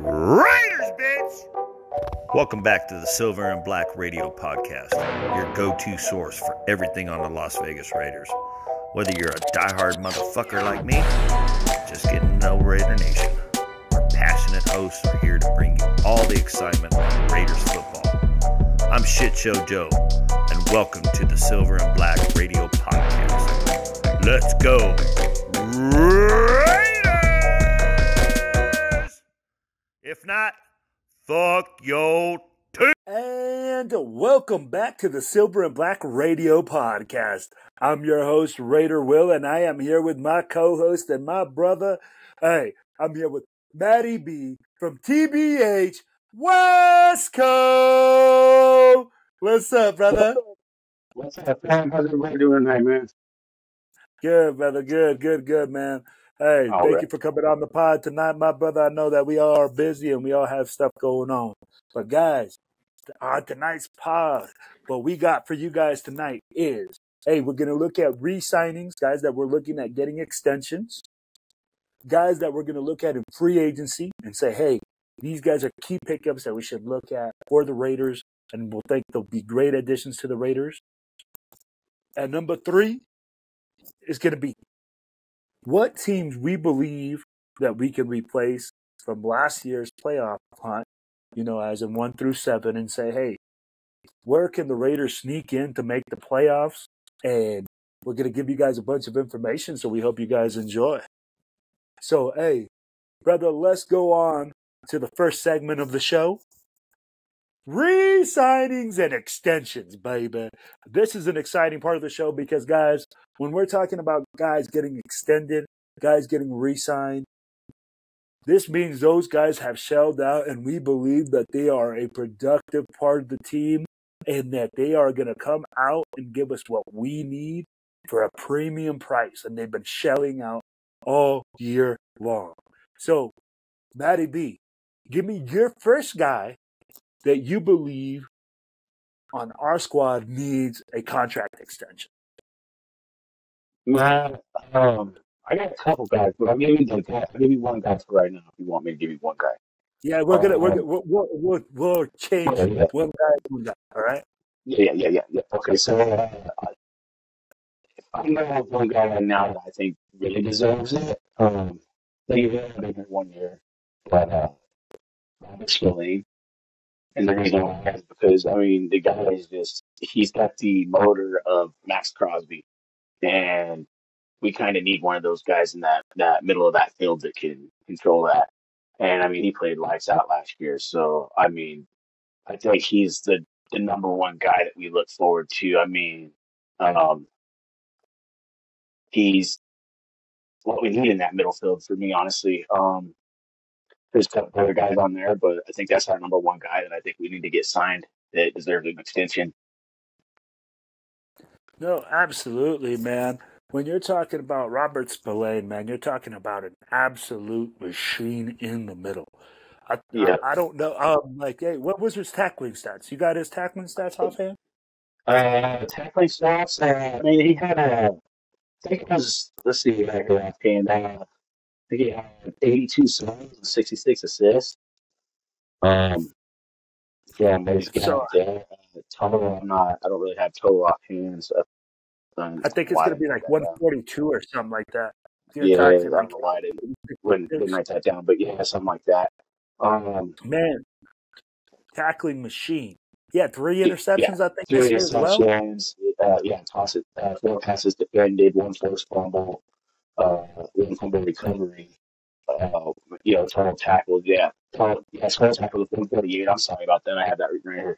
Raiders, bitch! Welcome back to the Silver and Black Radio Podcast, your go-to source for everything on the Las Vegas Raiders. Whether you're a diehard motherfucker like me, or just getting to know Raider Nation, our passionate hosts are here to bring you all the excitement on Raiders football. I'm Shit Show Joe, and welcome to the Silver and Black Radio Podcast. Let's go, Raiders! If not, fuck your team. And welcome back to the Silver and Black Radio Podcast. I'm your host, Raider Will, and I am here with my co-host and my brother. Hey, I'm here with Matty B from TBH West Coast. What's up, brother? What's up, man? How's everybody doing tonight, man? Good, brother. Good, man. Hey, thank you for coming on the pod tonight, my brother. I know that we all are busy and we all have stuff going on. But, guys, on tonight's pod, what we got for you guys tonight is, hey, we're going to look at re-signings, guys that we're looking at getting extensions, guys that we're going to look at in free agency and say, hey, these guys are key pickups that we should look at for the Raiders, and we'll think they'll be great additions to the Raiders. And number 3 is going to be what teams we believe that we can replace from last year's playoff hunt, as in 1 through 7, and say, hey, where can the Raiders sneak in to make the playoffs? And we're going to give you guys a bunch of information, so we hope you guys enjoy. So, hey, brother, let's go on to the first segment of the show. Re-signings and extensions, baby. This is an exciting part of the show because, guys, when we're talking about guys getting extended, guys getting re-signed, this means those guys have shelled out, and we believe that they are a productive part of the team and that they are going to come out and give us what we need for a premium price. And they've been shelling out all year long. So, Matty B, give me your first guy that you believe on our squad needs a contract extension. Man, I got a couple guys, but I'll give you one guy for right now if you want me to give you one guy. Yeah, we'll change one guy. All right. Yeah. Okay, so if I'm gonna have one guy right now that I think really deserves it, they've been here 1 year, but Robert Spillane. And the reason why is because, the guy is he's got the motor of Max Crosby. And we kind of need one of those guys in that middle of that field that can control that. And, he played lights out last year. So, I think he's the number one guy that we look forward to. He's what we need in that middle field for me, honestly. There's a couple other guys on there, but I think that's our number one guy that I think we need to get signed that deserves an extension. No, absolutely, man. When you're talking about Robert Spillane, man, you're talking about an absolute machine in the middle. I don't know. Hey, what was his tackling stats? You got his tackling stats offhand? Tackling stats. He had I think it was. Let's see. I think he had 82 saves and 66 assists. Maybe total. I don't really have total offhand. So, I think it's going to be like 142 or something like that. Wouldn't write that down, but yeah, something like that. Man, tackling machine. Yeah, 3 interceptions, I think. 3 interceptions. Toss it. 4 passes defended, 1 forced fumble, 1 fumble recovery. Total tackles. Total tackles of 148. I'm sorry about that. I had that written right here.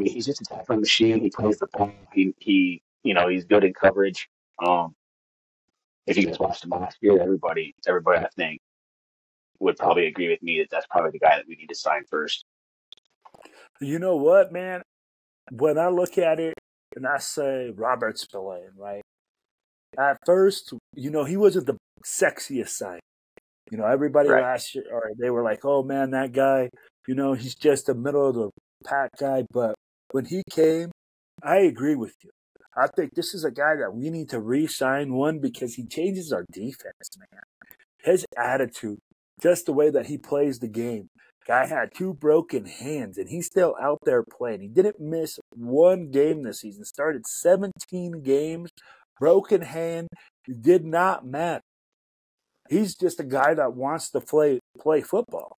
He's just a tackling machine. He plays the ball. He's good in coverage. If you guys watched him last year, everybody I think would probably agree with me that that's probably the guy that we need to sign first. You know what, man? When I look at it and I say Robert Spillane, right? At first, he wasn't the sexiest sign. Everybody last year, they were like, oh, man, that guy, he's just a middle of the pack guy. But when he came, I agree with you. I think this is a guy that we need to re-sign, one, because he changes our defense, man. His attitude just the way that he plays the game. Guy had 2 broken hands, and he's still out there playing. He didn't miss one game this season. Started 17 games, broken hand. It did not matter. He's just a guy that wants to play football.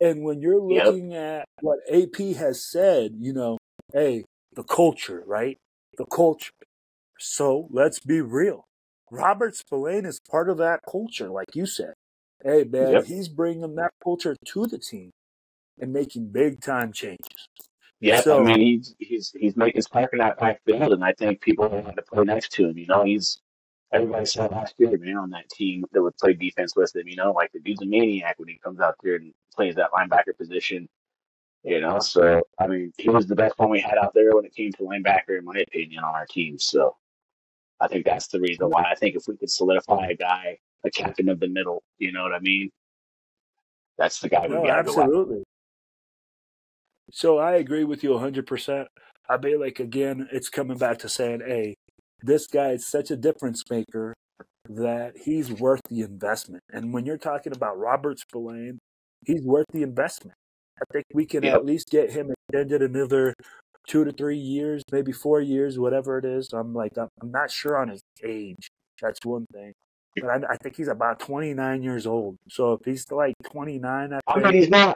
And when you're looking at what AP has said, hey, the culture, right? The culture. So let's be real. Robert Spillane is part of that culture, like you said. Hey, man, he's bringing that culture to the team and making big-time changes. Yeah, So, I mean, he's making spark in that backfield, and I think people want to play next to him. Everybody said last year, man, on that team that would play defense with him, like the dude's a maniac when he comes out there and plays that linebacker position, So, I mean, he was the best one we had out there when it came to linebacker, in my opinion, on our team. So I think that's the reason why. I think if we could solidify a guy, a captain of the middle, you know what I mean? That's the guy we got to go after. Absolutely. So I agree with you 100%. I mean, like, again, it's coming back to saying, hey, this guy is such a difference maker that he's worth the investment. And when you're talking about Robert Spillane, he's worth the investment. I think we can at least get him extended another 2 to 3 years, maybe 4 years, whatever it is. I'm not sure on his age. That's one thing. But I think he's about 29 years old. So if he's like 29, I mean,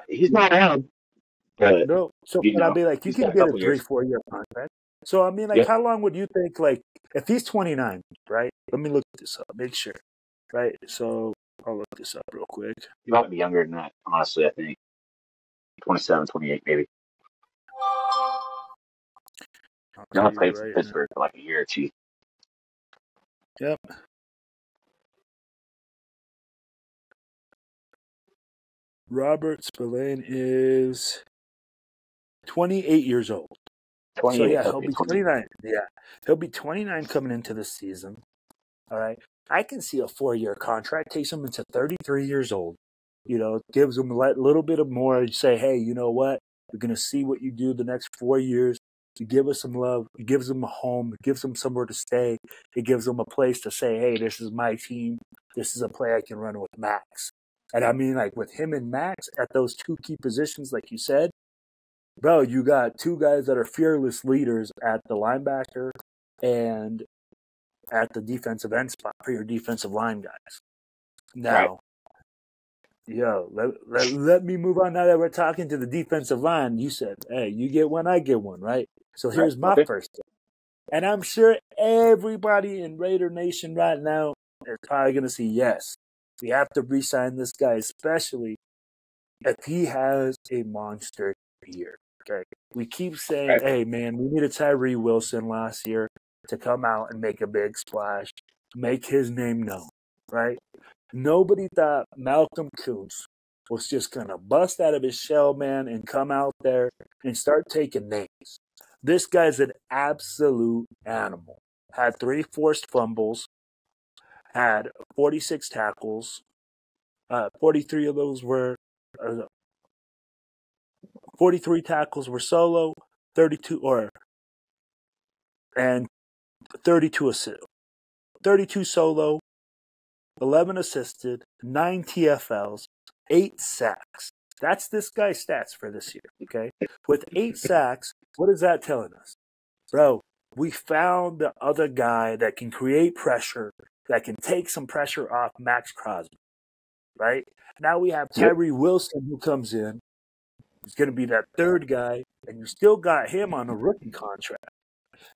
he's not out. But, no. So but I'll be like, you can get a 3-4 year contract. So I mean, like, how long would you think? Like, if he's 29, right? Let me look this up, make sure, right? So I'll look this up real quick. He might be younger than that, honestly. I think 27, 28, maybe. He only played for Pittsburgh for like a year or two. Yep. Robert Spillane is 28 years old. 28. So yeah, he'll be 29. Yeah, he'll be 29 coming into the season. All right, I can see a 4-year contract takes him into 33 years old. Gives him a little bit of more. Say, hey, you know what? We're gonna see what you do the next 4 years. You give us some love. It gives them a home. It gives them somewhere to stay. It gives them a place to say, hey, this is my team. This is a play I can run with Max. And I mean, like, with him and Max at those 2 key positions, like you said, bro, you got 2 guys that are fearless leaders at the linebacker and at the defensive end spot for your defensive line guys. Now, let me move on now that we're talking to the defensive line. You said, hey, you get one, I get one, right? So here's my first thing. And I'm sure everybody in Raider Nation right now is probably going to say, yes, we have to re-sign this guy, especially if he has a monster year. Okay, we keep saying, hey, man, we needed Tyree Wilson last year to come out and make a big splash, make his name known, right? Nobody thought Malcolm Coons was just going to bust out of his shell, man, and come out there and start taking names. This guy's an absolute animal. Had 3 forced fumbles, had 46 tackles. 43 of those were 43 tackles were solo, 32 assists. 32 solo, 11 assisted, 9 TFLs, 8 sacks. That's this guy's stats for this year, okay? With 8 sacks, what is that telling us? Bro, we found the other guy that can create pressure, that can take some pressure off Max Crosby, right? Now we have Tyree Wilson who comes in. He's going to be that third guy, and you still got him on a rookie contract.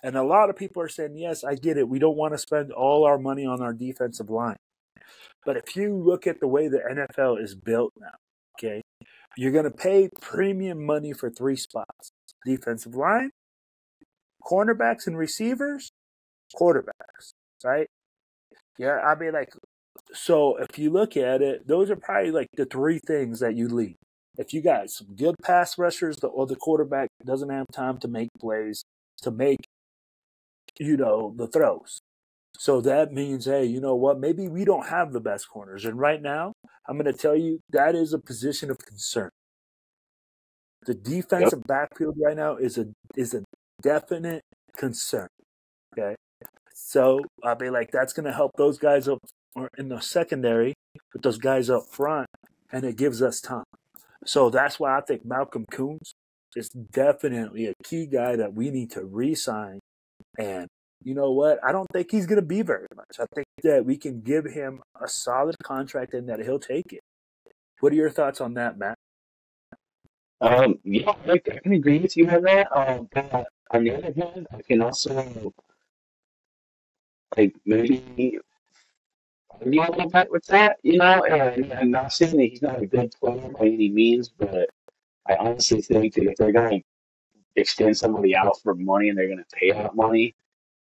And a lot of people are saying, yes, I get it. We don't want to spend all our money on our defensive line. But if you look at the way the NFL is built now, okay, you're going to pay premium money for 3 spots. Defensive line, cornerbacks and receivers, quarterbacks, right? Yeah, I mean, like, so if you look at it, those are probably like the 3 things that you lead. If you got some good pass rushers, or the quarterback doesn't have time to make plays, to make, the throws. So that means, hey, you know what? Maybe we don't have the best corners. And right now, I'm going to tell you, that is a position of concern. The defensive backfield right now is a definite concern. Okay? So, that's going to help those guys up in the secondary, but those guys up front, and it gives us time. So that's why I think Malcolm Coons is definitely a key guy that we need to re-sign. And you know what? I don't think he's going to be very much. I think that we can give him a solid contract and that he'll take it. What are your thoughts on that, Matt? Yeah, I can agree with you on that. But on the other hand, I can also like maybe argue a little bit with that, you know. And I'm not saying that he's not a good player by any means, but I honestly think that if they're going to extend somebody out for money and they're going to pay out money,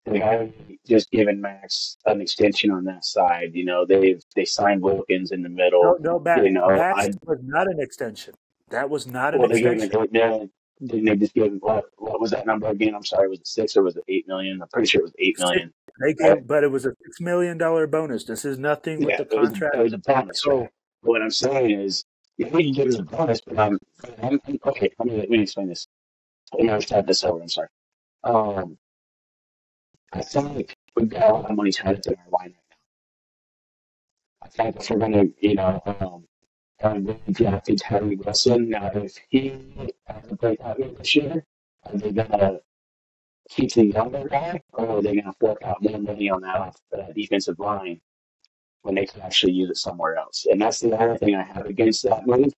they have just given Max an extension on that side. You know, they signed Wilkins in the middle. No, Matt. You know, Max was not an extension. That was not an well, they gave him extension. didn't they just give him what was that number again? I'm sorry, was it 6 or was it 8 million? I'm pretty sure it was 8 million. They gave, but it was a $6 million bonus. This is nothing with Yeah, the contract. it was a bonus. So Right? What I'm saying is, yeah, he gives a bonus, but okay. Let me explain this. Let me start this over. I'm sorry. Um, I think we've got a lot of money tied up in our line right now. I think if we're gonna, really drafted Tyree Wilson. Now, if he has a breakout year this year, are they gonna keep the younger guy, or are they gonna fork out more money on that defensive line when they can actually use it somewhere else? And that's the other thing I have against that move.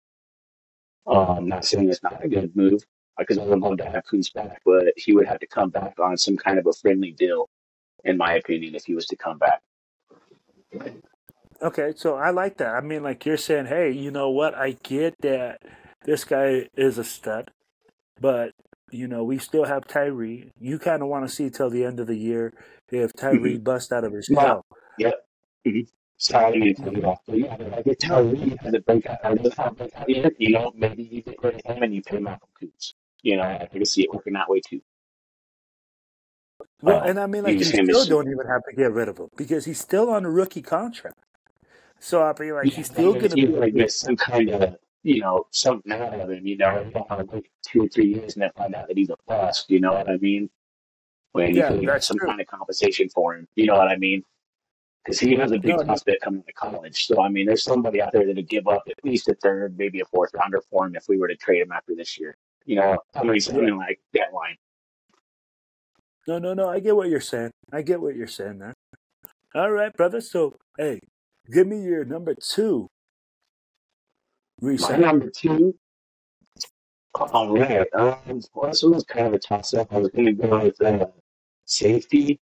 Not saying it's not a good move, because I would love to have Coons back, but he would have to come back on some kind of a friendly deal, in my opinion, if he was to come back. okay, so I like that. I mean, like you're saying, hey, you know what? I get that this guy is a stud, but we still have Tyree. You kind of want to see till the end of the year if Tyree Mm-hmm. busts out of his Yeah. shell. Yep. Mm-hmm. Sorry to cut you off, but yeah, I get Tyree has a breakout, or doesn't have a breakout year. You know, maybe you get rid of him and you pay Malcolm Coons. You know, I can see it working that way too. Well, and I mean, like Use you him still as don't even have to get rid of him because he's still on a rookie contract. So I mean, like yeah, he's still going to you be. like miss some kind of something out of him. You know, you don't want to wait 2 or 3 years and then find out that he's a bust. You know what I mean? When you Yeah, could get that's some true. kind of compensation for him. You know what I mean? Because he has a big No, prospect coming to college. So, I mean, there's somebody out there that would give up at least a third, maybe a fourth rounder for him if we were to trade him after this year. You know, yeah. something like that line. No. I get what you're saying. I get what you're saying there. All right, brother. So, hey, give me your number 2 My resign. number 2, all right. Well, this was kind of a toss up. I was going to go with safety.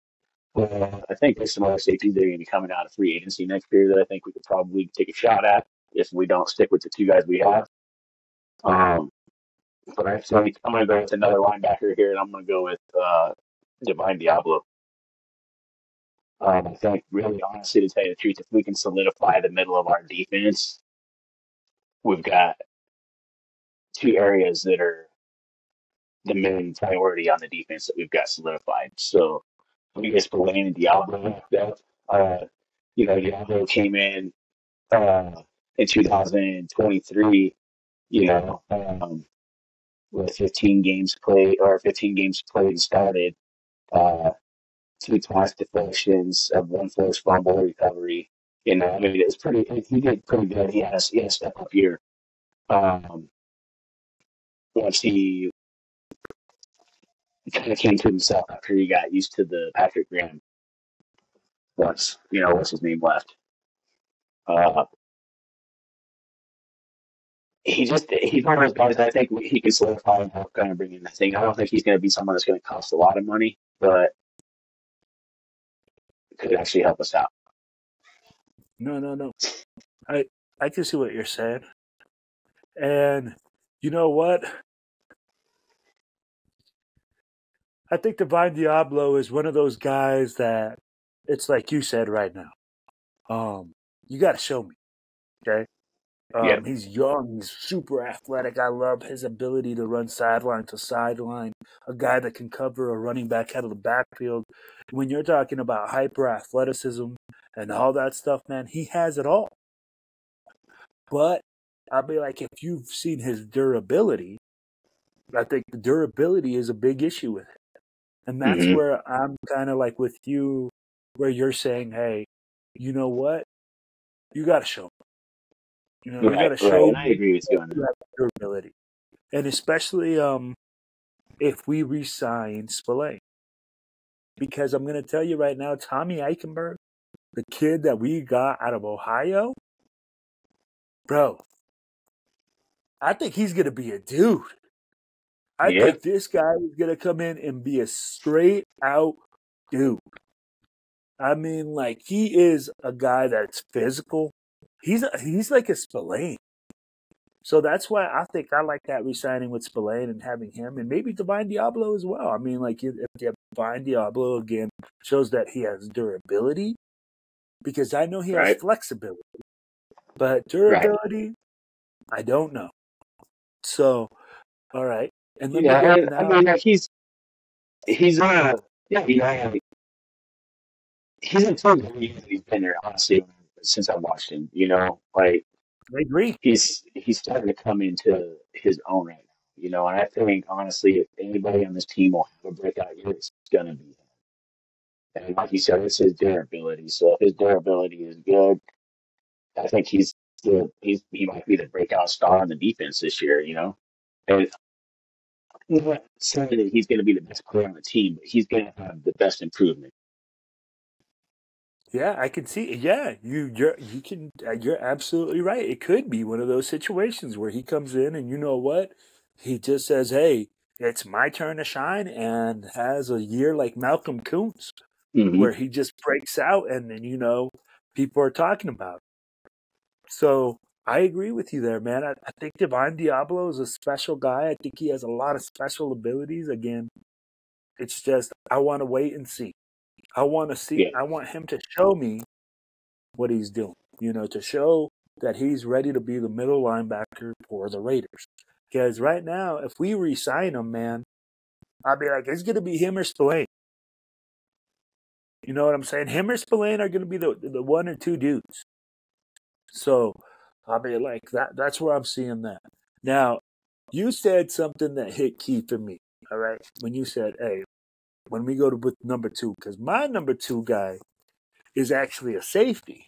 Well, I think there's some other safeties that are going to be coming out of free agency next year that I think we could probably take a shot at if we don't stick with the 2 guys we have. But I think I'm going to go with another linebacker here, and I'm going to go with Divine Diablo. I think, really, honestly, to tell you the truth, if we can solidify the middle of our defense, we've got 2 areas that are the main priority on the defense that we've got solidified. So, we get Spillane and Diablo. Diablo came in 2023. With 15 games played and started. 2 toss deflections, 1 forced fumble recovery. I mean, it's he did pretty good. He had a step up year. Once he kind of came to himself after he got used to the Patrick Graham. What's his name left. He's one of those guys that I think he can solidify and help kind of bring in the thing. I don't think he's going to be someone that's going to cost a lot of money, but could actually help us out. No. I can see what you're saying. And you know what? I think Divine Diablo is one of those guys that it's like you said right now. You got to show me, okay? Yeah. He's young. He's super athletic. I love his ability to run sideline to sideline. A guy that can cover a running back out of the backfield. When you're talking about hyper athleticism and all that stuff, man, he has it all. But I'll be like, if you've seen his durability, I think the durability is a big issue with it. And that's where I'm kind of like with you, where you're saying, hey, you know what? You got to show me. You know, you got to show And I agree with you on you that. have durability, and especially if we re-sign Spillane, because I'm going to tell you right now, Tommy Eichenberg, the kid that we got out of Ohio, bro, I think he's going to be a dude. I Yeah, think this guy is going to come in and be a straight out dude. I mean, like, he is a guy that's physical. He's like a Spillane. So that's why I think I like that re-signing with Spillane and having him, and maybe Divine Diablo as well. I mean, like, if you have Divine Diablo, again, shows that he has durability, because I know he has right, flexibility. But right. durability, I don't know. So, all right. And let me Yeah, go and I now. mean, like, he's yeah, he's improved every year that he's been there. Honestly, since I watched him, like I agree. he's starting to come into his own right now. And I think honestly, if anybody on this team will have a breakout year, it's gonna be him. And like you said, it's his durability. So if his durability is good, I think he might be the breakout star on the defense this year. And I'm not saying that he's going to be the best player on the team, but he's going to have the best improvement. Yeah, I can see. Yeah, you're absolutely right. It could be one of those situations where he comes in and you know what, he just says, "Hey, it's my turn to shine," and has a year like Malcolm Coons, Hmm. where he just breaks out, and then people are talking about it. So I agree with you there, man. I think Divine Diablo is a special guy. I think he has a lot of special abilities. Again, it's just I want to wait and see. I want to see. Yeah, I want him to show me what he's doing, to show that he's ready to be the middle linebacker for the Raiders. Because right now, if we re-sign him, man, I'll be like, it's going to be him or Spillane. You know what I'm saying? Him or Spillane are going to be the one or two dudes. So I'll be like, that's where I'm seeing that. Now, you said something that hit key for me, all right? When you said, hey, when we go to with number two, because my number two guy is actually a safety,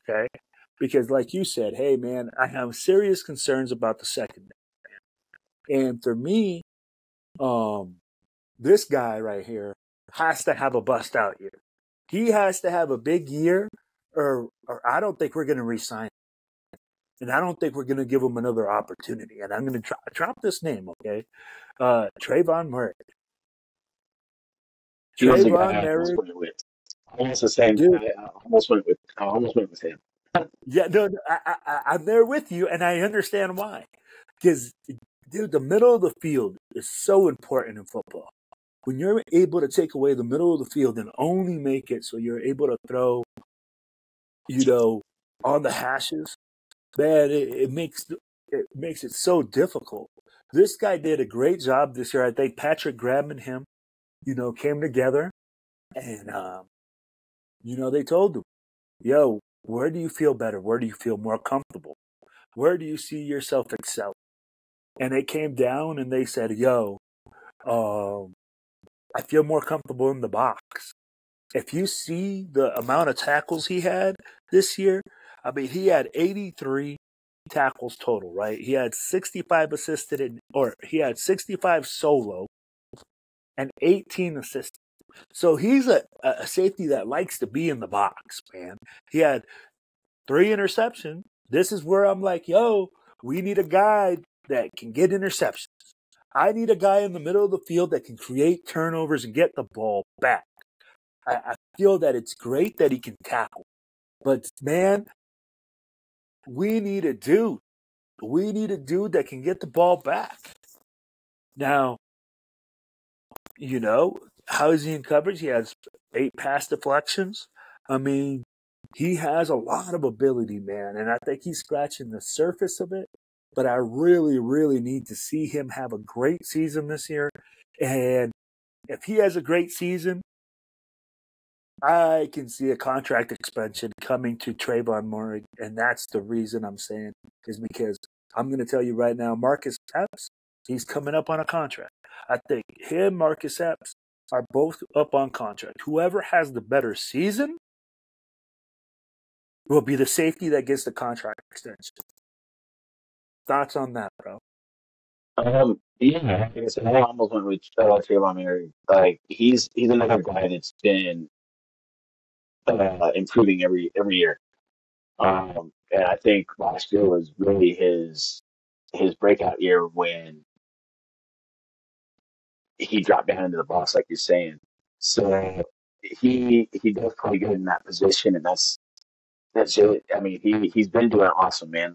okay? Because like you said, hey, man, I have serious concerns about the secondary. And for me, this guy right here has to have a bust out year. He has to have a big year, or I don't think we're going to re-sign him. And I don't think we're going to give him another opportunity. And I'm going to drop this name, okay? Trayvon Mullen. he was the guy Trayvon I almost Mullen, went with. Almost the same dude. guy. I almost went with him. Yeah, no, I'm there with you, and I understand why. Because, dude, the middle of the field is so important in football. When you're able to take away the middle of the field and only make it so you're able to throw, on the hashes, man, it makes it so difficult. This guy did a great job this year. I think Patrick Graham and him, came together, and they told him, "Yo, where do you feel better? Where do you feel more comfortable? Where do you see yourself excel?" And they came down and they said, "Yo, I feel more comfortable in the box." If you see the amount of tackles he had this year, I mean, he had 83 tackles total, right? He had 65 he had 65 solo and 18 assisted. So he's a safety that likes to be in the box, man. He had 3 interceptions. This is where I'm like, yo, we need a guy that can get interceptions. I need a guy in the middle of the field that can create turnovers and get the ball back. I feel that it's great that he can tackle. But, man, we need a dude. We need a dude that can get the ball back. Now, how is he in coverage? He has 8 pass deflections. I mean, he has a lot of ability, man, and I think he's scratching the surface of it. But I really, really need to see him have a great season this year. And if he has a great season, I can see a contract expansion coming to Trayvon Mullen, and that's the reason I'm saying is because I'm going to tell you right now, Marcus Epps, he's coming up on a contract. I think him, Marcus Epps, are both up on contract. Whoever has the better season will be the safety that gets the contract extension. Thoughts on that, bro? Yeah, like I said, I almost went with Trayvon Mullen. Like he's another guy that's been improving every year. And I think last year was really his breakout year when he dropped down into the box, like you're saying. So he does pretty good in that position, and that's it. I mean, he's been doing awesome, man.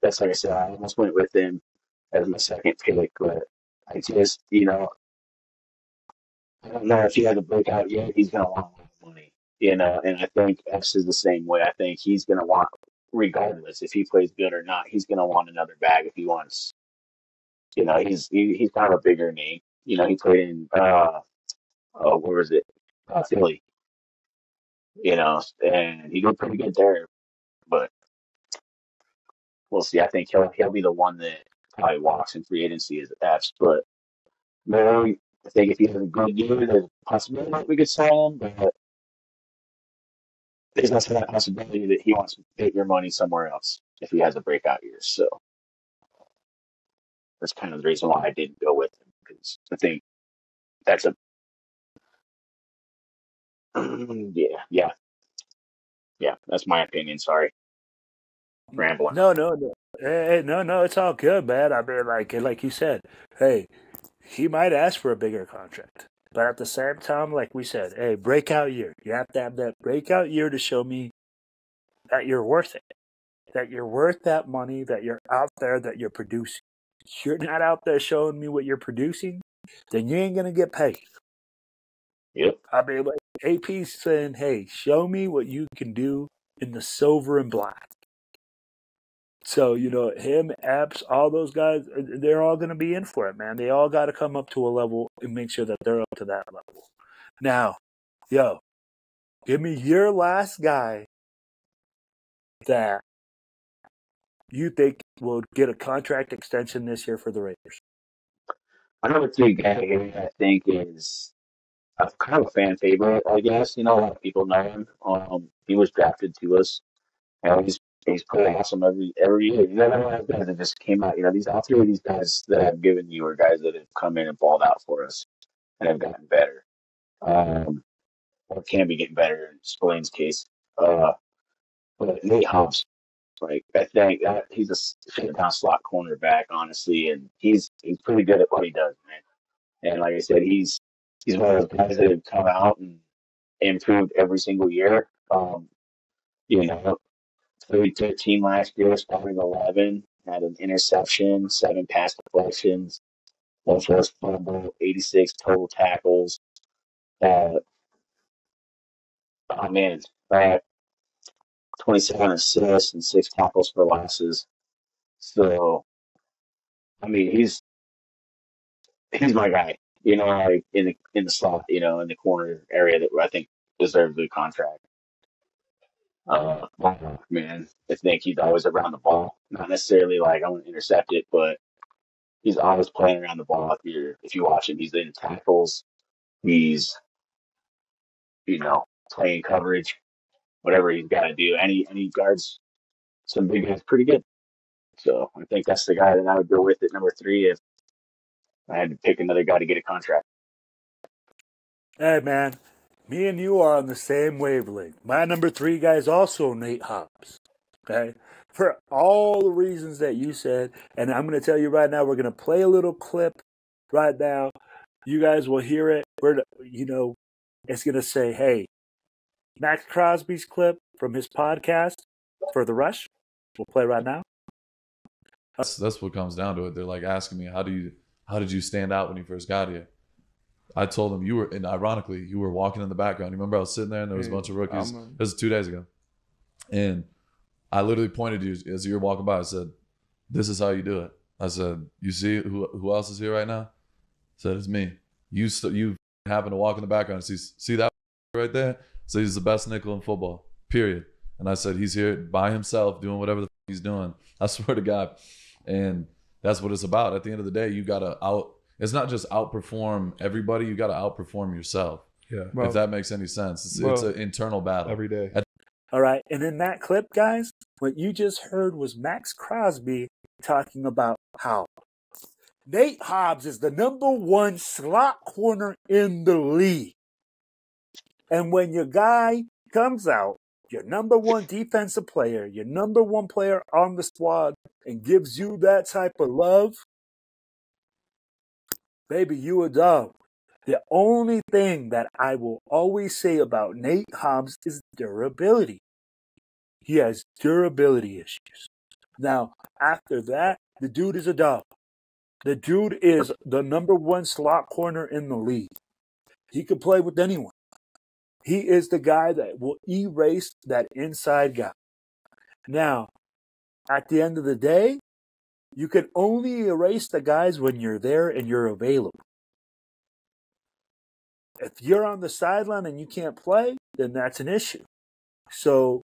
That's like I said, I almost went with him as my second pick, but I just I don't know if he has a breakout yet. He's gonna want more money, and I think X is the same way. I think he's gonna want, regardless if he plays good or not, he's gonna want another bag if he wants. He's kind of a bigger name. He played in where was it? Philly. And he did pretty good there. But we'll see. I think he'll be the one that probably walks in free agency as F's. But maybe I think if he has a good year, there's a possibility that we could sign him. But there's also that possibility that he wants to put your money somewhere else if he has a breakout year. So that's kind of the reason why I didn't go with him, because I think that's a yeah. That's my opinion. Sorry, rambling. No. Hey, no, it's all good, man. I mean, like you said, hey, he might ask for a bigger contract. But at the same time, like we said, hey, breakout year. You have to have that breakout year to show me that you're worth it, that you're worth that money, that you're out there, that you're producing. If you're not out there showing me what you're producing, then you ain't going to get paid. Yep. I mean, like AP's saying, hey, show me what you can do in the silver and black. So, him, Epps, all those guys, they're all going to be in for it, man. They all got to come up to a level and make sure that they're up to that level. Now, give me your last guy that you think will get a contract extension this year for the Raiders. My number 3 guy here, I think, is kind of a fan favorite, I guess. A lot of people know him. He was drafted to us, and he's pretty awesome every year. You never know those guys that just came out. All 3 of these guys that I've given you are guys that have come in and balled out for us and have gotten better. Or can be getting better in Spillane's case. But Nate Hobbs, I think that he's a shut-down slot cornerback, honestly, and he's pretty good at what he does, man. And like I said, he's one of those guys that have come out and improved every single year. Played 13 last year, starting 11, had an interception, 7 pass deflections, 1 forced fumble, 86 total tackles. Oh man, 27 assists and 6 tackles for losses. So, I mean, he's my guy. Like in the slot, in the corner area that I think deserves a good contract. Man, I think he's always around the ball. Not necessarily like I want to intercept it, but he's always playing around the ball. If you watch him, he's in tackles. He's playing coverage, whatever he's got to do. And he guards some big guys pretty good. So I think that's the guy that I would go with at number 3 if I had to pick another guy to get a contract. Hey, man, me and you are on the same wavelength. My number 3 guy is also Nate Hobbs. Okay? For all the reasons that you said, and I'm going to tell you right now, we're going to play a little clip right now. You guys will hear it. It's going to say, hey, Max Crosby's clip from his podcast for The Rush. We'll play right now. That's what comes down to it. They're like asking me, how did you stand out when you first got here? I told them and ironically, you were walking in the background. You remember I was sitting there and there was a bunch of rookies. This was 2 days ago. And I literally pointed to you as you were walking by. I said, this is how you do it. I said, you see who else is here right now? I said, it's me. You happen to walk in the background and see that right there? So he's the best nickel in football, period. And I said, he's here by himself doing whatever the he's doing. I swear to God. And that's what it's about. At the end of the day, you got to it's not just outperform everybody. You got to outperform yourself. Yeah. If that makes any sense. It's an internal battle. Every day. All right. And in that clip, guys, what you just heard was Max Crosby talking about how Nate Hobbs is the number one slot corner in the league. And when your guy comes out, your number one defensive player, your number one player on the squad, and gives you that type of love, baby, you a dog. The only thing that I will always say about Nate Hobbs is durability. He has durability issues. Now, after that, the dude is a dog. The dude is the number one slot corner in the league. He can play with anyone. He is the guy that will erase that inside guy. Now, at the end of the day, you can only erase the guys when you're there and you're available. If you're on the sideline and you can't play, then that's an issue. So,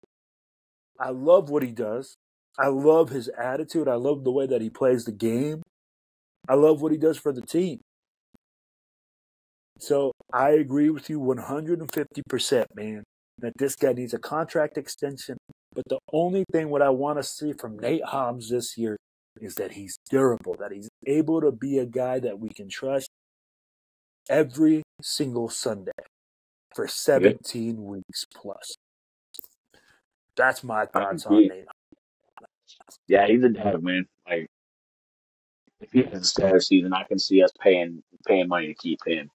I love what he does. I love his attitude. I love the way that he plays the game. I love what he does for the team. So I agree with you 150%, man, that this guy needs a contract extension. But the only thing what I want to see from Nate Hobbs this year is that he's durable, that he's able to be a guy that we can trust every single Sunday for 17 weeks plus. That's my thoughts on Nate. Yeah, he's a dog, man. Like, if he has a stellar season, I can see us paying money to keep him.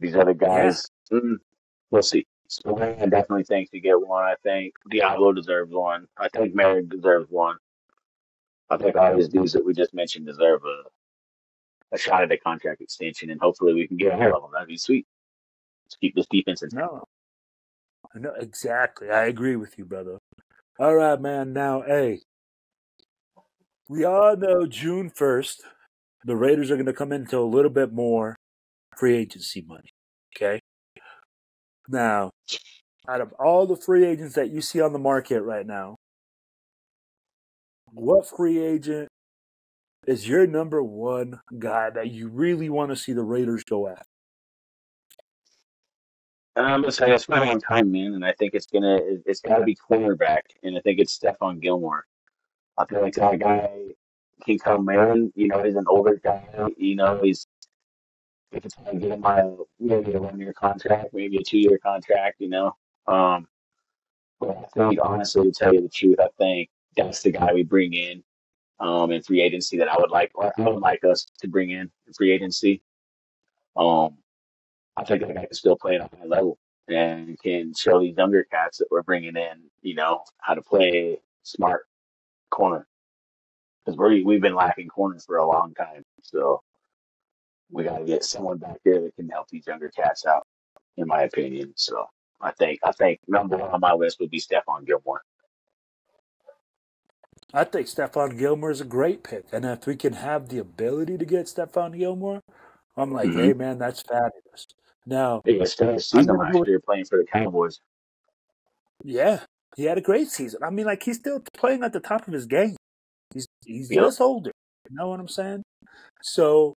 These other guys, we'll see. Spillane, I definitely think to get one. I think Diablo deserves one. I think Merrick deserves one. I think all these dudes that we just mentioned deserve a shot at a contract extension, and hopefully we can get ahead of them. That'd be sweet. Let's keep this defense in. No, exactly. I agree with you, brother. All right, man. Now, hey, we all know June 1st, the Raiders are going to come into a little bit more free agency money, okay? Now, out of all the free agents that you see on the market right now, what free agent is your number one guy that you really want to see the Raiders go after? I'm gonna say it's my own time, man, and I think it's got to be cornerback, and I think it's Stephon Gilmore. I feel like that guy can come in. You know, he's an older guy. You know, if it's gonna get him maybe a 1 year contract, maybe a 2 year contract. You know, but I think honestly, to tell you the truth, I think that's the guy we bring in free agency that I would like us to bring in free agency. I think that guy can still play at a high level and can show these younger cats that we're bringing in, you know, how to play smart corner. Because we've been lacking corners for a long time. So we got to get someone back there that can help these younger cats out, in my opinion. So I think number one on my list would be Stephon Gilmore. I think Stephon Gilmore is a great pick. And if we can have the ability to get Stephon Gilmore, I'm like, hey, man, that's fabulous. Now, he was still a season last year playing for the Cowboys. Yeah, he had a great season. I mean, like, he's still playing at the top of his game. He's just older. You know what I'm saying? So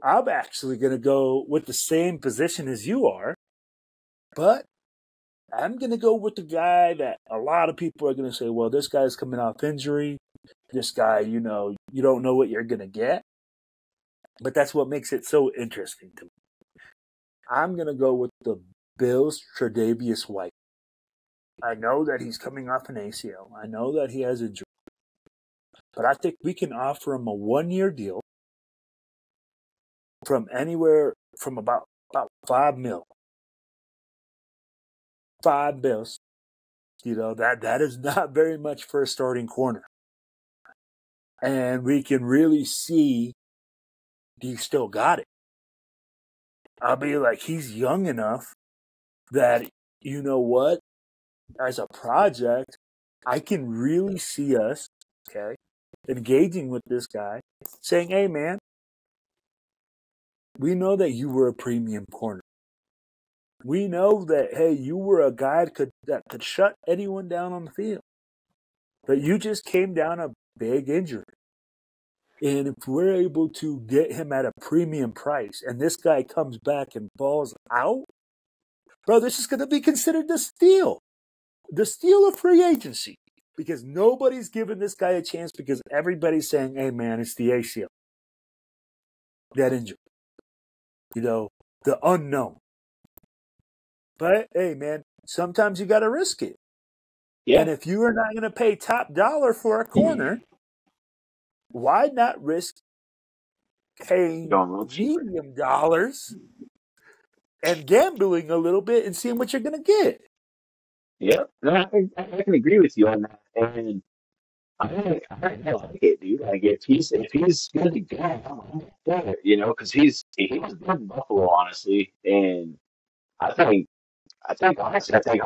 I'm actually going to go with the same position as you are, but I'm going to go with the guy that a lot of people are going to say, well, this guy's coming off injury. This guy, you know, you don't know what you're going to get. But that's what makes it so interesting to me. I'm going to go with the Bills' Tre'Davious White. I know that he's coming off an ACL. I know that he has injury. But I think we can offer him a 1 year deal from anywhere from about $5 million. $5 million. You know, that is not very much for a starting corner. And we can really see he still got it. I'll be like, he's young enough that, you know what, as a project, I can really see us, okay, engaging with this guy, saying, hey, man, we know that you were a premium corner. We know that, hey, you were a guy that could shut anyone down on the field. But you just came down a big injury. And if we're able to get him at a premium price and this guy comes back and balls out, bro, this is going to be considered a steal. the steal of free agency, because nobody's giving this guy a chance because everybody's saying, hey, man, it's the ACL. That injury. The unknown. But, hey, man, sometimes you got to risk it. Yeah. And if you are not going to pay top dollar for a corner, why not risk paying medium dollars and gambling a little bit and seeing what you're going to get? Yeah, no, I can agree with you on that. And I like it, dude. Like if he's good to go, I'm there, because he was good in Buffalo, honestly. And I think honestly, I kind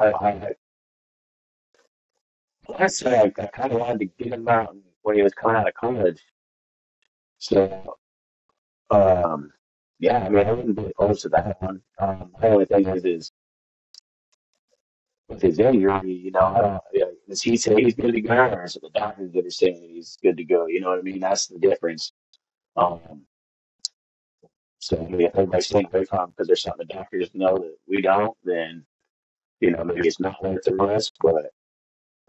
of wanted to get him out when he was coming out of college. So, yeah, I mean, I wouldn't be opposed to that one. The only thing is with his injury, does he say he's good to go, or is it the doctors that are saying he's good to go? You know what I mean? That's the difference. So I mean, if everybody's staying away from him because there's something the doctors know that we don't, then maybe it's not worth the risk. But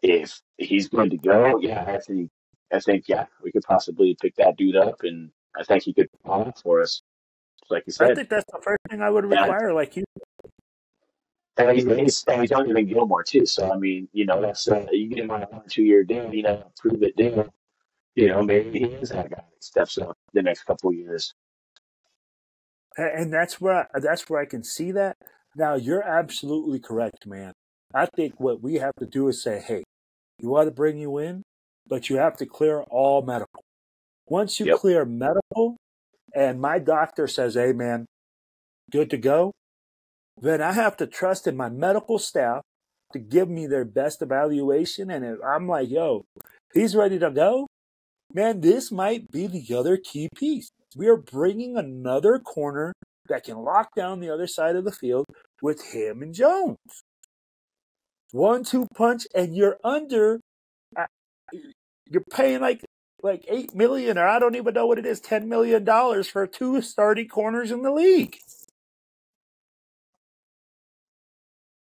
if he's good to go, yeah, I think yeah, we could possibly pick that dude up, and I think he could perform for us, like you said. I think that's the first thing I would require, like you. And he's younger than Gilmore too, so I mean, that's you get him on a 1 or 2 year deal, prove it deal. Maybe he is that guy that steps up the next couple of years. And that's where I can see that. Now you're absolutely correct, man. I think what we have to do is say, hey, you want to bring you in, but you have to clear all medical. Once you clear medical, and my doctor says, hey, man, good to go, then I have to trust in my medical staff to give me their best evaluation. And if I'm like, yo, he's ready to go, man, this might be the other key piece. We are bringing another corner that can lock down the other side of the field with him and Jones. 1-2 punch, and you're under. You're paying like $8 million, or I don't even know what it is, $10 million for 2 starting corners in the league.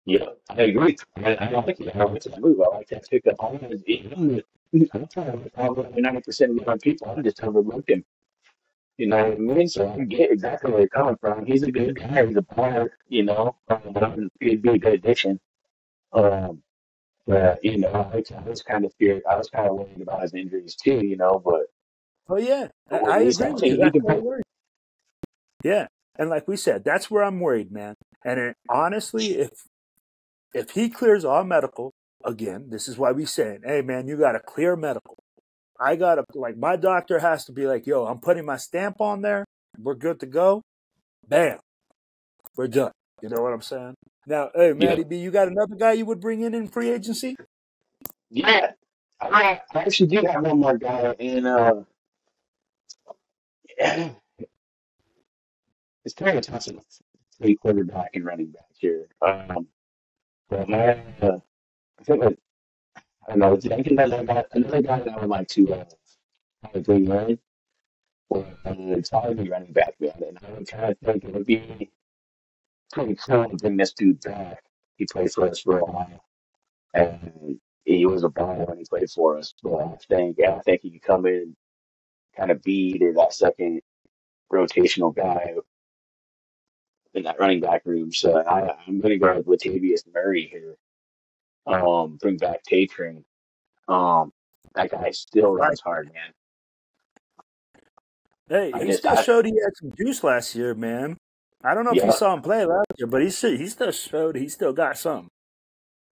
Yeah, I agree. I don't think I like that move. I like that pickup. I'm trying to probably 90% of the people. I just overlooked him. You know what I mean? So I get exactly where you're coming from. He's a good guy. He's a player. He'd be a good addition. But I was kind of worried about his injuries too. But oh yeah, I agree with you. That's what I'm worried. Yeah, and like we said, that's where I'm worried, man. And honestly, if he clears all medical, again, this is why we saying, hey, man, you got to clear medical. My doctor has to be like, yo, I'm putting my stamp on there. We're good to go. Bam. We're done. You know what I'm saying? Now, hey, Matty B, you got another guy you would bring in free agency? Yeah. I actually do have one more guy, and it's kind of tough to play quarterback and running back here. But I think I don't know. I think another guy that I would like to bring in, or it's probably running back, man. And I would kind of think it would be pretty cool to bring this dude back. He played for us for a while, and he was a baller when he played for us. But I think he could come in and kind of be either that second rotational guy in that running back room. So I'm going to go with Latavius Murray here. Bring back Tay-Train. That guy still runs hard, man. Hey, he still showed he had some juice last year, man. I don't know if you saw him play last year, but he still showed he still got something.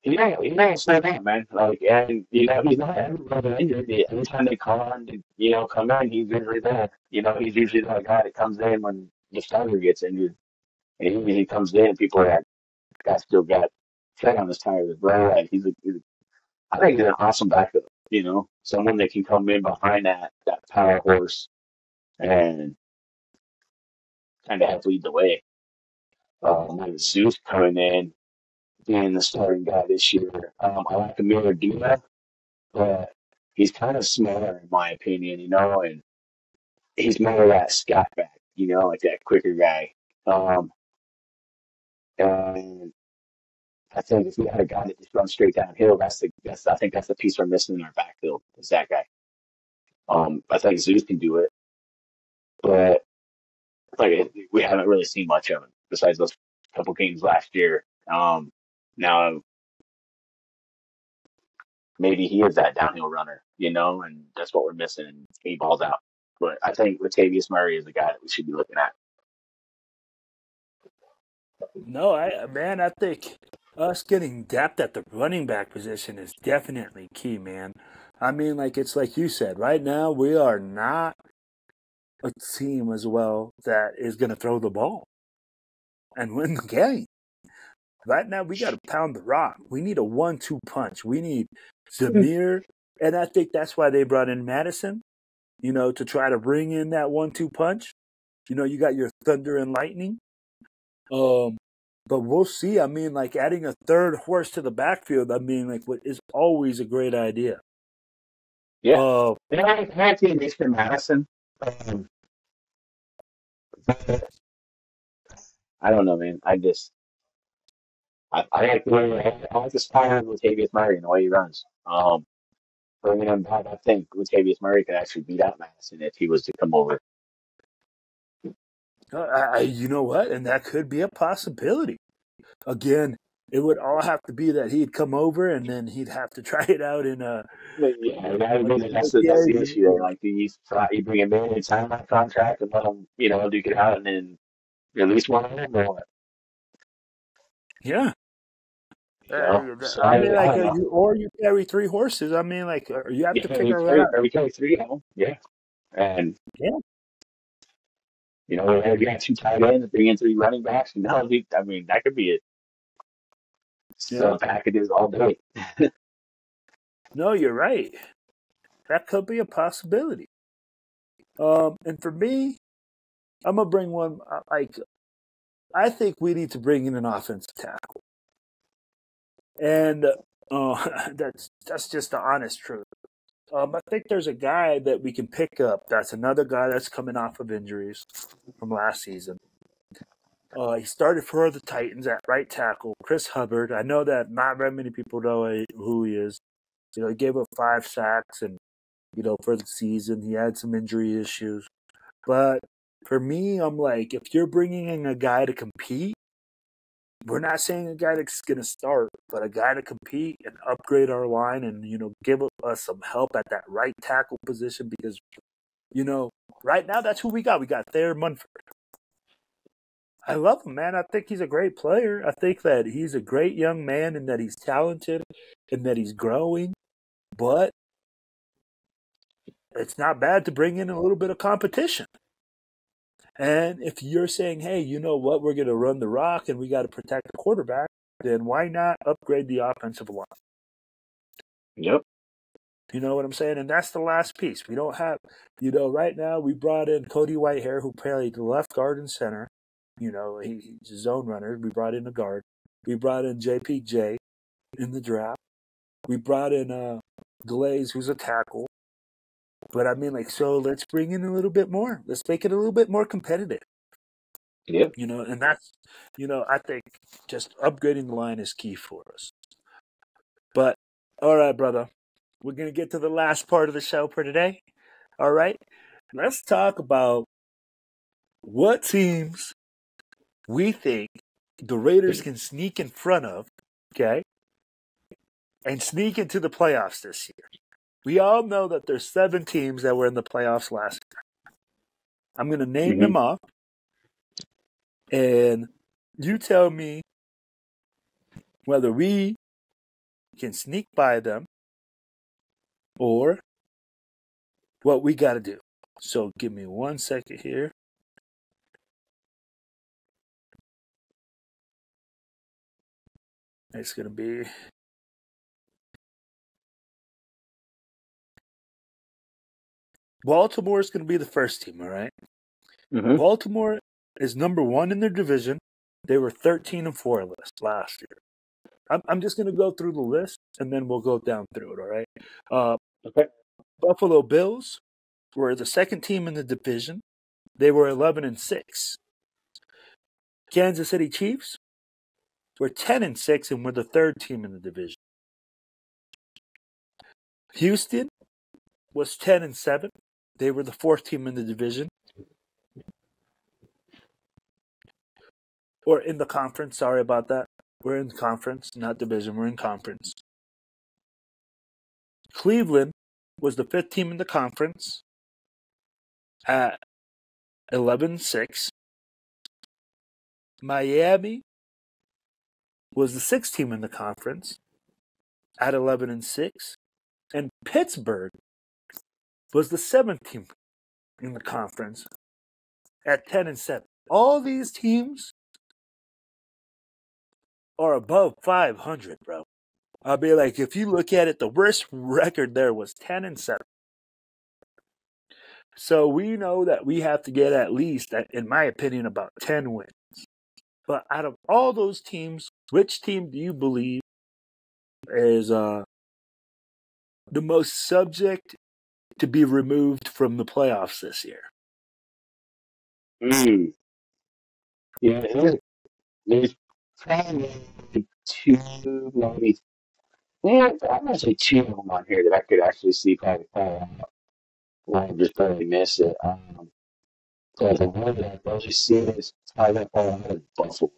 He ain't slow down, man. And he's not ever injured. Every time they call on to, come in, he's usually there. He's usually the guy that comes in when the starter gets injured. And he comes in, people are like, guy still got fed on his tires, bro. I think he's an awesome backup, someone that can come in behind that power horse and kind of help lead the way. Like Zeus coming in, being the starting guy this year. I like Amir Dula, but he's kind of smaller in my opinion, and he's more of that scat back, like that quicker guy. And I think if we had a guy that just runs straight downhill, I think that's the piece we're missing in our backfield is that guy. I think Zeus can do it, but like we haven't really seen much of him besides those couple games last year. Now maybe he is that downhill runner, and that's what we're missing. And he balls out. But I think Latavius Murray is the guy that we should be looking at. No, I think us getting depth at the running back position is definitely key, man. I mean, like it's like you said, right now we are not a team as well that is going to throw the ball and win the game. Right now we got to pound the rock. We need a 1-2 punch. We need Zamir, and I think that's why they brought in Madison, to try to bring in that 1-2 punch. You got your thunder and lightning. But we'll see. I mean, like adding a third horse to the backfield, I mean, like what is always a great idea. Yeah. I had to Mr. Madison. I don't know, man. I like the style of Latavius Murray and the way he runs. Bringing him back, I think Latavius Murray could actually beat out Madison if he was to come over. You know what? And that could be a possibility. Again, it would all have to be that he'd come over and then he'd have to try it out in a. That's the issue. Like you bring him in and sign that contract and let him, duke it out, and then at least one of them or what? Yeah. So I mean, like, you carry 3 horses. I mean, like, you have to figure it out. We carry 3 of them, yeah, and we got 2 tight ends, bring in 3 running backs. I mean, that could be it. So packages all day. No, you're right. That could be a possibility. And for me, I'm gonna bring one. I think we need to bring in an offensive tackle, and that's just the honest truth. I think there's a guy that we can pick up. That's another guy that's coming off of injuries from last season. He started for the Titans at right tackle, Chris Hubbard. I know that not very many people know who he is. He gave up 5 sacks, and for the season he had some injury issues. But for me, I'm like, if you're bringing in a guy to compete, we're not saying a guy that's going to start, but a guy to compete and upgrade our line and give us some help at that right tackle position because right now that's who we got. We got Thayer Munford. I love him, man. I think he's a great player. I think that he's a great young man and that he's talented and that he's growing. But it's not bad to bring in a little bit of competition. And if you're saying, hey, you know what, we're going to run the rock and we got to protect the quarterback, then why not upgrade the offensive line? Yep. You know what I'm saying? And that's the last piece. We don't have, right now we brought in Cody Whitehair, who played left guard and center. He's a zone runner. We brought in a guard. We brought in JPJ in the draft. We brought in Glaze, who's a tackle. But I mean, so let's bring in a little bit more. Let's make it a little bit more competitive. Yeah. And that's, I think just upgrading the line is key for us. But, all right, brother. We're going to get to the last part of the show for today. All right? Let's talk about what teams we think the Raiders can sneak in front of, okay, and sneak into the playoffs this year. We all know that there's 7 teams that were in the playoffs last year. I'm going to name them off, and you tell me whether we can sneak by them or what we got to do. So give me 1 second here. It's going to be Baltimore is going to be the first team, all right? Mm-hmm. Baltimore is number 1 in their division. They were 13-4 last year. I'm just going to go through the list, and then we'll go down through it, all right? Okay. Buffalo Bills were the second team in the division. They were 11-6. Kansas City Chiefs were 10-6 and were the third team in the division. Houston was 10-7. They were the fourth team in the division. Or in the conference, sorry about that. We're in conference, not division. We're in conference. Cleveland was the fifth team in the conference at 11-6. Miami was the sixth team in the conference at 11-6. And Pittsburgh was the seventh team in the conference at 10-7. All these teams are above 500, bro. I'll be like, if you look at it, the worst record there was 10-7. So we know that we have to get at least, in my opinion, about 10 wins. But out of all those teams, which team do you believe is the most subject to be removed from the playoffs this year? Yeah, there's probably two, maybe. Yeah, I'm gonna say two of them on here that I could actually see probably fall out. Well, I just barely miss it. So the one that I just see is Tyler fall out of Buffalo.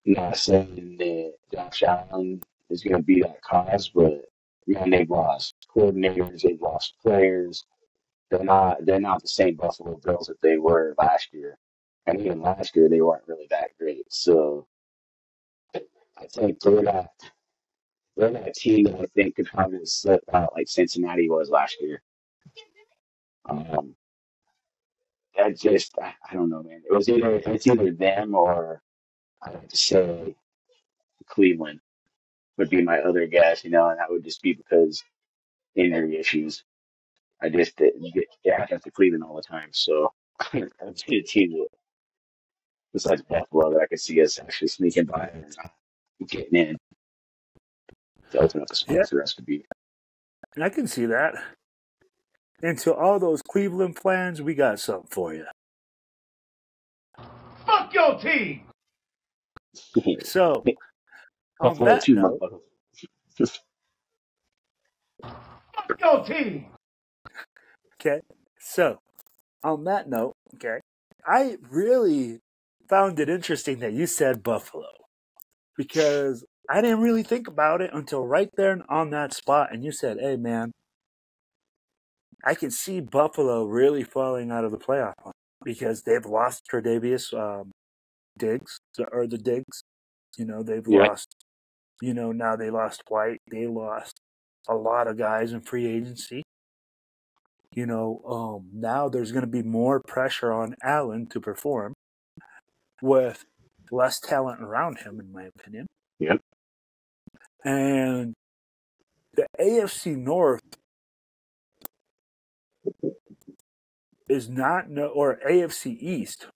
Not saying that Josh Allen is going to be that cause, but they've lost coordinators, they've lost players. They're not the same Buffalo Bills that they were last year. And even last year they weren't really that great. So I think they're that team that I think could probably slip out like Cincinnati was last year. I don't know, man. It's either them or I have to say Cleveland would be my other guess, and that would just be because injury issues. I just didn't get happens to Cleveland all the time, so I'd be a team that, besides Buffalo that I could see us actually sneaking by and getting in to open up a spot for us to be. And I can see that. And to all those Cleveland fans, we got something for you. Fuck your team! So, on that note, fuck your team! Okay, so, on that note, I really found it interesting that you said Buffalo. Because I didn't really think about it until right there on that spot. And you said, hey, man, I can see Buffalo really falling out of the playoff hunt because they've lost Tre'Davious Diggs. They've lost, now they lost White. They lost a lot of guys in free agency. Now there's going to be more pressure on Allen to perform with less talent around him, in my opinion. Yep. And the AFC North is not or AFC East,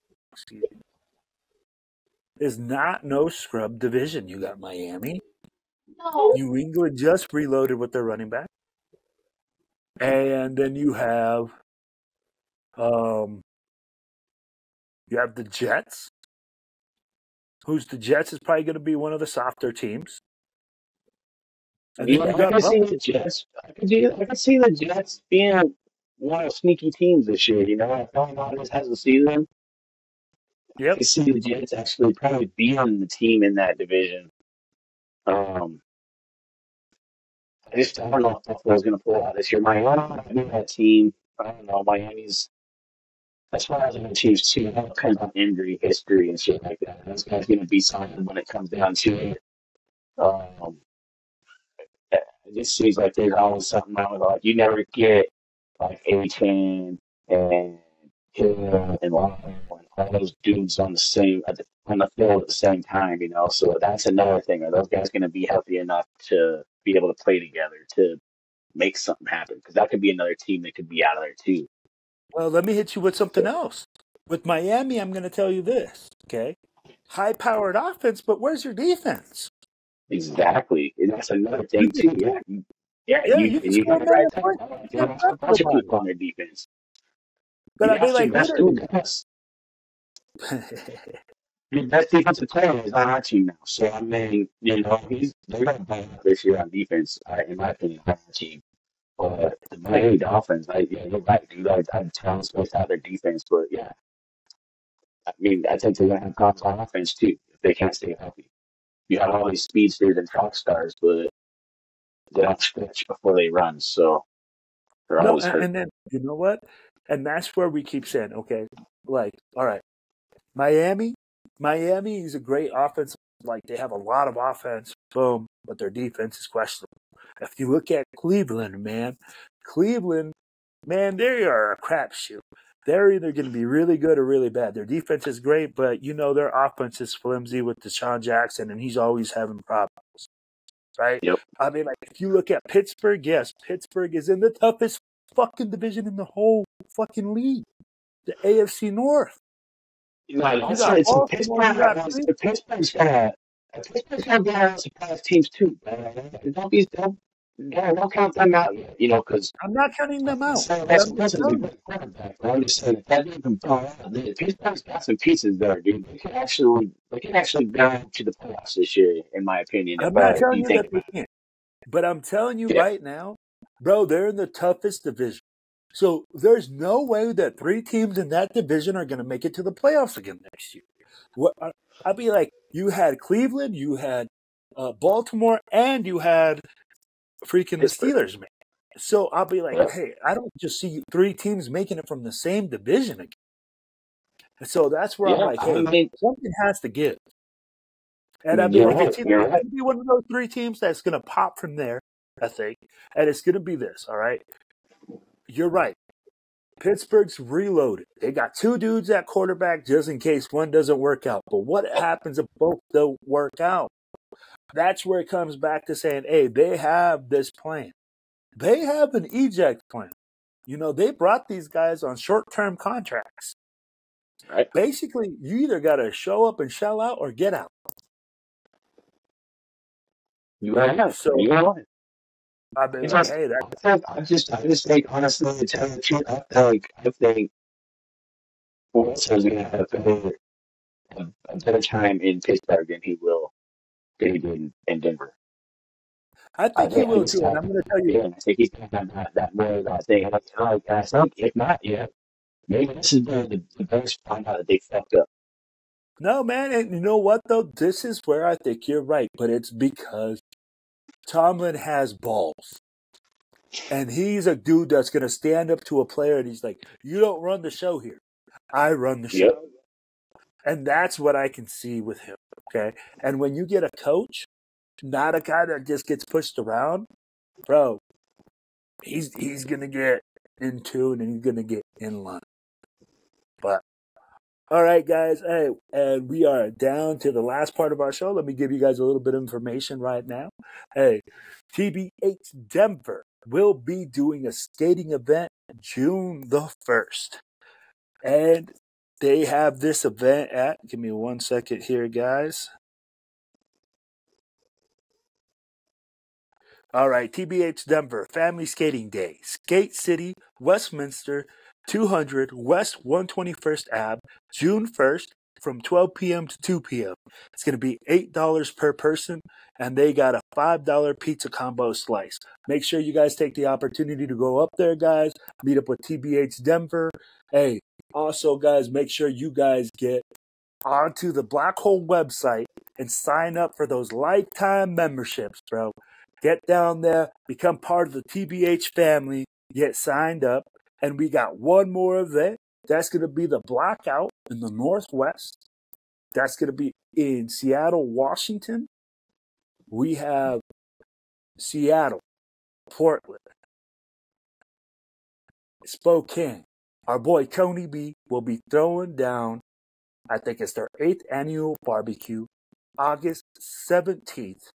is not no scrub division. You got Miami. No. New England just reloaded with their running back. And then you have the Jets. The Jets is probably going to be one of the softer teams. I can see the Jets. I can see the Jets being one of the sneaky teams this year. If Aaron has a season, I can see the Jets actually probably being the team in that division. I don't know if Buffalo's going to pull out this year. Miami, that team. I don't know. Miami's. As far as the teams too, it depends on injury history and shit like that. Those guys going to be something when it comes down to it. It just seems like there's always something wrong with you never get like A-Chain and Hill and Long and all those dudes on the field at the same time, So that's another thing. Are those guys going to be healthy enough to be able to play together to make something happen? Because that could be another team that could be out of there too. Well, let me hit you with something else. With Miami, I'm going to tell you this, okay? High-powered offense, but where's your defense? Exactly. And that's another thing, too. You got the right time. They lost a bunch of people on their defense. But I'd be like, the best defensive player is on our team now. So I mean, they're going to play this year on defense, in my opinion, on our team. But the Miami Dolphins, you're right, dude. I'm telling supposed to have their defense, but yeah, I mean, I think they're going to have problems on offense too if they can't stay healthy. You have all these speedsters and track stars, but they don't stretch before they run, so they're No, always hurt. and then you know what? And that's where we keep saying, okay, like, all right, Miami is a great offense. Like, they have a lot of offense, boom, but their defense is questionable. If you look at Cleveland, man, they are a crapshoot. They're either going to be really good or really bad. Their defense is great, but their offense is flimsy with Deshaun Jackson, and he's always having problems, right? Yep. I mean, like, if you look at Pittsburgh, yes, Pittsburgh is in the toughest fucking division in the whole fucking league, the AFC North. Pittsburgh's got to be on surprise teams too. Don't count them out yet, because I'm not counting them out. That's a good quarterback. But I'm just saying if that didn't come out, Pittsburgh's got some pieces there, dude. They can actually go to the playoffs this year, in my opinion. I'm not telling you that they can't, but I'm telling you right now, bro, they're in the toughest division. So there's no way that 3 teams in that division are going to make it to the playoffs again next year. I'd be like, you had Cleveland, you had Baltimore, and you had freaking the Steelers, man. So I'll be like, hey, I don't just see 3 teams making it from the same division again. So that's where I'm like, hey, something has to give. And I'd be like, it's either going to be one of those 3 teams that's going to pop from there, I think, and it's going to be this, all right? You're right. Pittsburgh's reloaded. They got 2 dudes at quarterback just in case one doesn't work out. But what happens if both don't work out? That's where it comes back to saying, hey, they have this plan. They have an eject plan. They brought these guys on short-term contracts. Right. Basically, you either got to show up and shell out or get out. You have. So, I've been like, hey, I just think, honestly, to tell the truth, I think Wilson's going to have a better time in Pittsburgh than he did in Denver. I think he will too, and I'm going to tell you. Yeah, I think he's going to have that way. I think, if not, maybe this is the best find out that they fucked up. No, man, and you know what, though? This is where I think you're right, but it's because Tomlin has balls. And he's a dude that's going to stand up to a player and he's like, you don't run the show here. I run the show. Yep. And that's what I can see with him, okay? And when you get a coach, not a guy that just gets pushed around, bro, he's going to get in tune and he's going to get in line. But, all right, guys, hey, and we are down to the last part of our show. Let me give you guys a little bit of information right now. Hey, TBH Denver will be doing a skating event June the 1st. And they have this event at, give me 1 second here, guys. All right, TBH Denver, Family Skating Day, Skate City, Westminster, 200 West 121st Ave, June 1st from 12 p.m. to 2 p.m. It's going to be $8 per person, and they got a $5 pizza combo slice. Make sure you guys take the opportunity to go up there, guys. Meet up with TBH Denver. Hey, also, guys, make sure you guys get onto the Black Hole website and sign up for those lifetime memberships, bro. Get down there, become part of the TBH family, get signed up, and we got one more event. That's going to be the Blackout in the Northwest. That's going to be in Seattle, Washington. We have Seattle, Portland, Spokane. Our boy Tony B will be throwing down, I think it's their 8th annual barbecue, August 17th,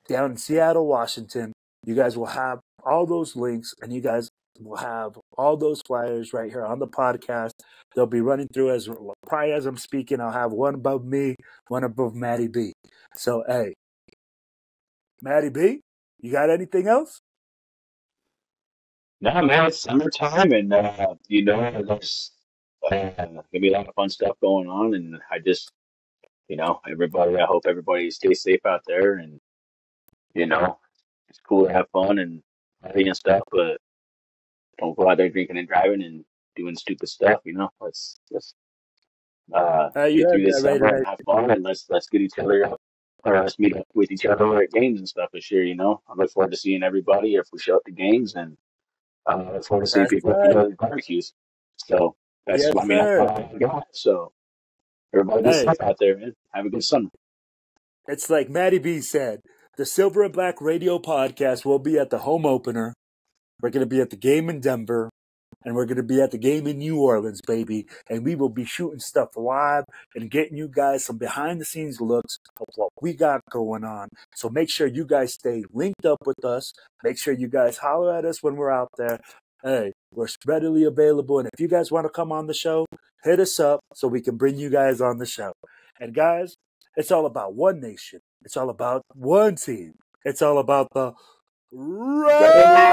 down in Seattle, Washington. You guys will have all those links, and you guys will have all those flyers right here on the podcast. They'll be running through probably as I'm speaking. I'll have one above me, one above Matty B. So, hey, Matty B, you got anything else? No, man, it's summertime, and Gonna be a lot of fun stuff going on, and I just, everybody. I hope everybody stays safe out there, and it's cool to have fun and party and stuff, but don't go out there drinking and driving and doing stupid stuff. Let's You get heard through this that, Raider summer and Nation. have fun, and let's get each other up, or let's meet up with each other at games and stuff this year. I look forward to seeing everybody if we show up to games, and I look forward to seeing That's people at right. the other barbecues. So that's, Yes, I mean, that's sir. all I got. So everybody be Hey, safe out there, man. Have a good summer. it's like Matty B said, the Silver and Black Radio Podcast will be at the home opener. We're going to be at the game in Denver, and we're going to be at the game in New Orleans, baby. And we will be shooting stuff live and getting you guys some behind-the-scenes looks of what we got going on. So make sure you guys stay linked up with us. Make sure you guys holler at us when we're out there. Hey, we're readily available. And if you guys want to come on the show, hit us up so we can bring you guys on the show. And guys, it's all about one nation. It's all about one team. It's all about the Raiders!